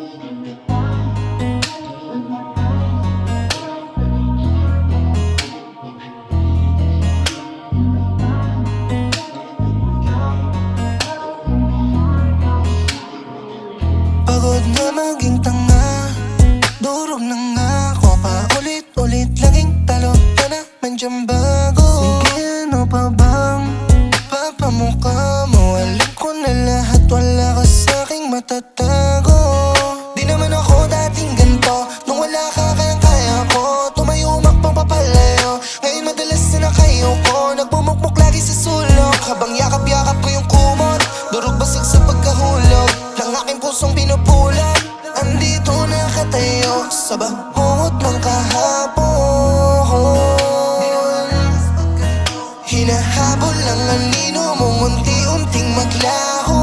Pagod na maging tanga, durog na nga ako. Paulit-ulit laging talo ka naman dyan bago. Sige, ano pa bang papamukha mo? Alam ko na lahat, wala ka sa'king matatago. Di naman ako dating ganito, nung wala ka kayang-kaya ko. Tumayo, makpang papalayo, ngayon madalas na kayo ko. Nagmumukmuk lagi sa sulok, habang yakap-yakap ko yung kumot. Durog basag sa pagkahulog ng aking pusong pinupulot. Andito nakatayo sa bangungot ng kahapon. Hinahabol ang anino mong unti-unting maglaho.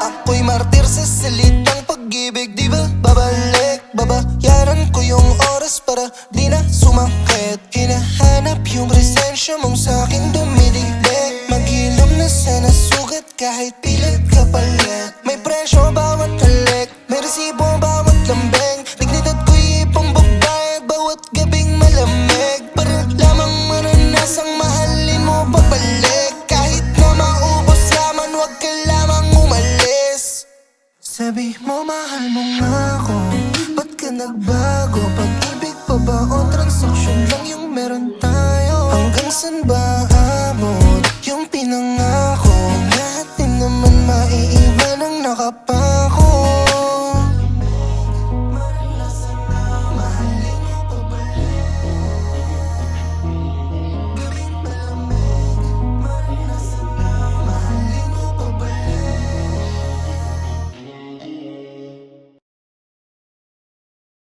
Ako'y martir sa salitang pag-ibig, di ba babalik? Babayaran ko yung oras para di na sumakit. Hinahanap yung presensya mong sa'kin dumidigbek. Maghilom na sana sugat kahit pilit ka palit. May presyo bawat halik, may resibo bawat lambeng. Dignidad ko'y ipambabayad bawat gabing malamig. Para lamang mananasang mahalin mo pabalik. Kahit na maubos yaman, wag ka lamang umalis. Sabi mo mahal mo nga ako, ba't ka nagbago? Pag-ibig pa ba o transaksyon lang yung meron tayo? Hanggang san ba